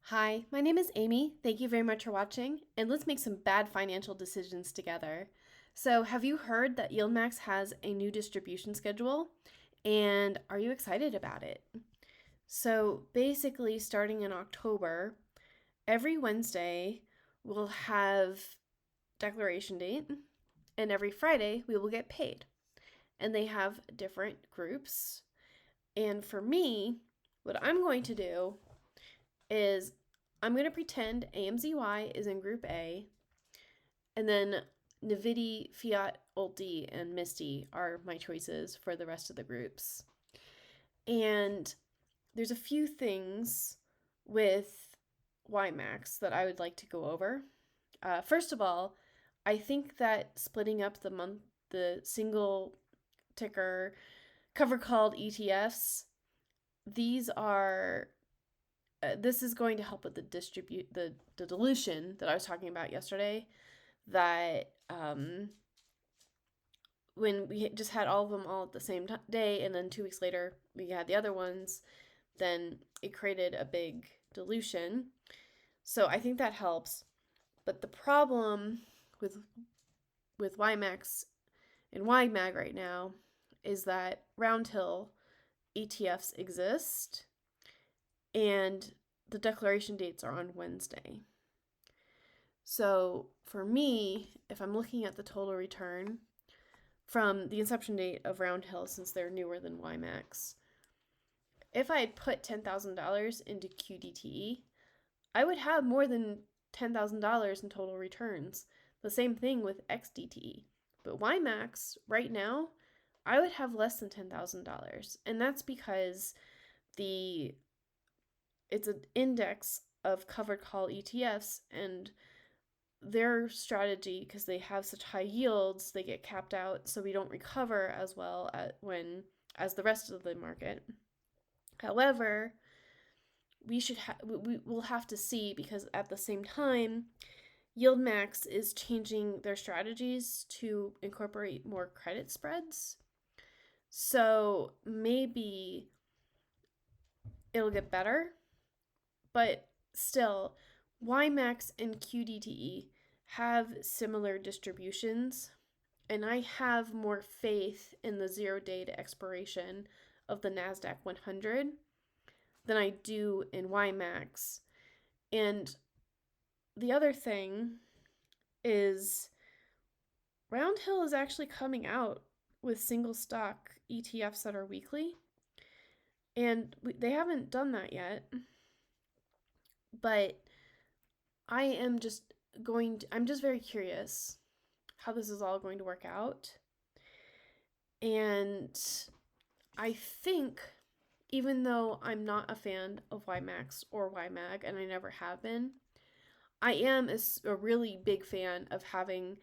Hi, my name is Amy. Thank you very much for watching, and let's make some bad financial decisions together. So, have you heard that Yieldmax has a new distribution schedule? And are you excited about it? So, basically, starting in October, every Wednesday we'll have declaration date, and every Friday we will get paid. And they have different groups. And for me, what I'm going to do is I'm going to pretend AMZY is in group A, and then Nvidia, Fiat, Ulti, and Misty are my choices for the rest of the groups. And there's a few things with YMAX that I would like to go over. First of all, I think that splitting up the single ticker cover called ETFs, these are this is going to help with the dilution that I was talking about yesterday. That when we just had all of them all at the same day, and then 2 weeks later we had the other ones, then it created a big dilution. So I think that helps. But the problem with YMAX and YMAG right now is that Roundhill ETFs exist, and the declaration dates are on Wednesday. So for me, if I'm looking at the total return from the inception date of Roundhill, since they're newer than YMAX, if I had put $10,000 into QDTE, I would have more than $10,000 in total returns. The same thing with XDTE. But YMAX, right now, I would have less than $10,000. And that's because it's an index of covered call ETFs, and their strategy, because they have such high yields, they get capped out, so we don't recover as well as the rest of the market. However, we will have to see, because at the same time, Yieldmax is changing their strategies to incorporate more credit spreads. So maybe it'll get better, but still, YMAX and QDTE have similar distributions, and I have more faith in the 0 day to expiration of the NASDAQ 100 than I do in YMAX. And the other thing is Roundhill is actually coming out with single stock ETFs that are weekly, and they haven't done that yet. But I'm just very curious how this is all going to work out. And I think, even though I'm not a fan of YMAX or YMAG, and I never have been, I am a really big fan of having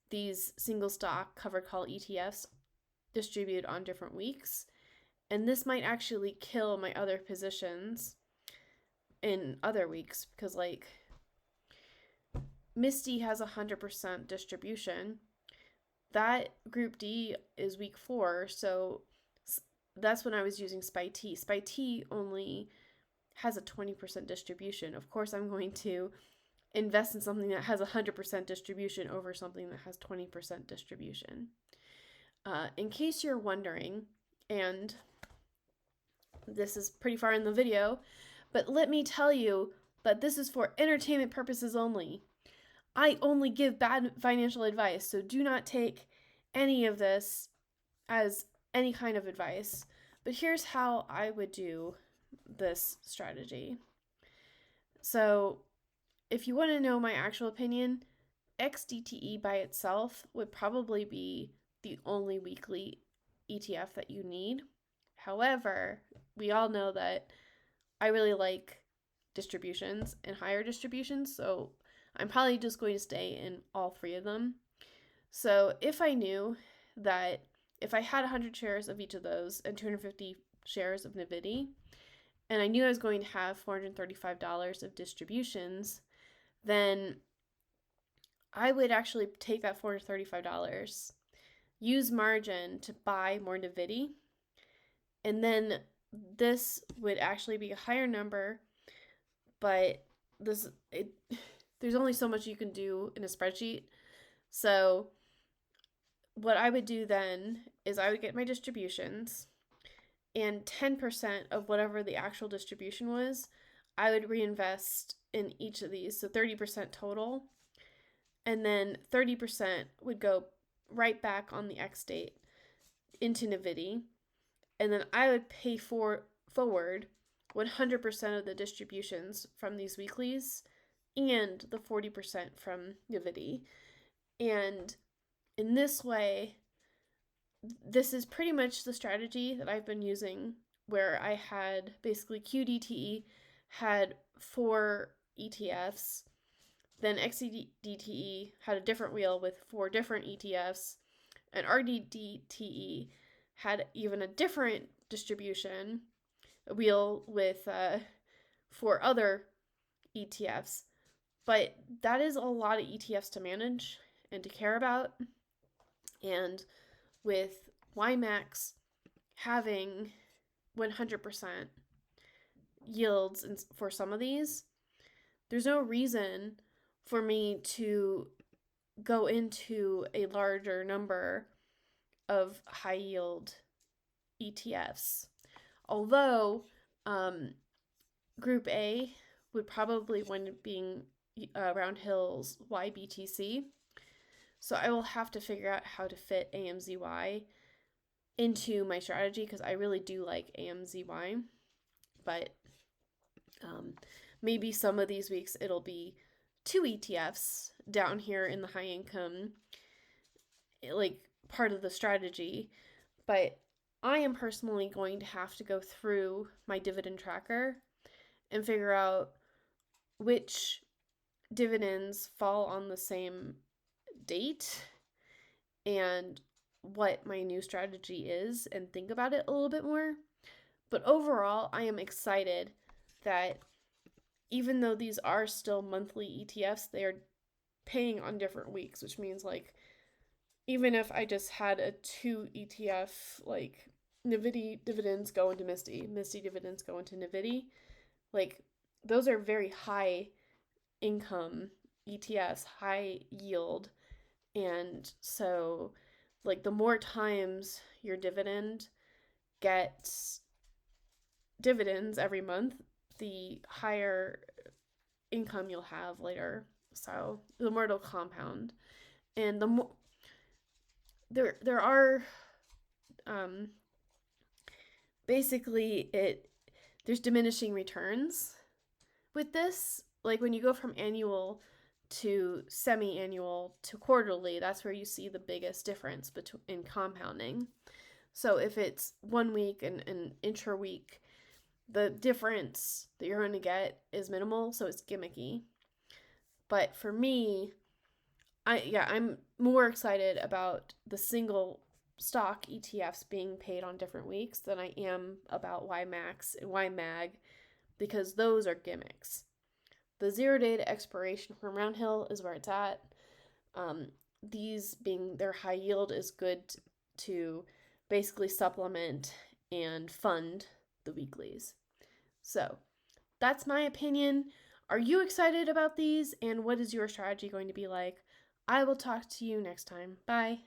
these single stock covered call ETFs distribute on different weeks. And this might actually kill my other positions in other weeks, because like Misty has 100% distribution. That group D is week 4, so that's when I was using SPY-T. SPY-T only has a 20% distribution. Of course, I'm going to invest in something that has 100% distribution over something that has 20% distribution. In case you're wondering, and this is pretty far in the video, but let me tell you that this is for entertainment purposes only. I only give bad financial advice, so do not take any of this as any kind of advice. But here's how I would do this strategy. So if you want to know my actual opinion, XDTE by itself would probably be the only weekly ETF that you need. However, we all know that I really like distributions and higher distributions, so I'm probably just going to stay in all 3 of them. So if I knew that if I had 100 shares of each of those and 250 shares of Nvidia, and I knew I was going to have $435 of distributions, then I would actually take that $435, use margin to buy more Nvidia, and then this would actually be a higher number but there's only so much you can do in a spreadsheet. So what I would do then is I would get my distributions, and 10% of whatever the actual distribution was, I would reinvest in each of these. So 30% total. And then 30% would go right back on the X date into Nvidia. And then I would pay forward 100% of the distributions from these weeklies and the 40% from Nvidia. And in this way, this is pretty much the strategy that I've been using, where I had basically QDTE had 4 ETFs, then XDTE had a different wheel with 4 different ETFs, and RDDTE had even a different distribution wheel with 4 other ETFs. But that is a lot of ETFs to manage and to care about. And with YMAX having 100% yields for some of these, there's no reason for me to go into a larger number of high yield ETFs. Although Group A would probably wind up being Roundhill's YBTC. So I will have to figure out how to fit AMZY into my strategy, because I really do like AMZY. But maybe some of these weeks it'll be 2 ETFs down here in the high income, like part of the strategy. But I am personally going to have to go through my dividend tracker and figure out which dividends fall on the same date and what my new strategy is, and think about it a little bit more. But overall, I am excited that even though these are still monthly ETFs, they are paying on different weeks, which means like even if I just had a 2 ETF, like Nvidia dividends go into Misty dividends go into Nvidia, like those are very high income ETFs, high yield. And so like the more times your dividend gets dividends every month, the higher income you'll have later. So the more it'll compound. And the more there are basically there's diminishing returns with this. Like when you go from annual to semi-annual to quarterly, that's where you see the biggest difference in compounding. So if it's 1 week and intra-week, the difference that you're going to get is minimal, so it's gimmicky. But for me, I'm more excited about the single stock ETFs being paid on different weeks than I am about YMAX and YMAG, because those are gimmicks. The 0 day to expiration from Roundhill is where it's at. These being their high yield is good to basically supplement and fund the weeklies. So that's my opinion. Are you excited about these? And what is your strategy going to be like? I will talk to you next time. Bye.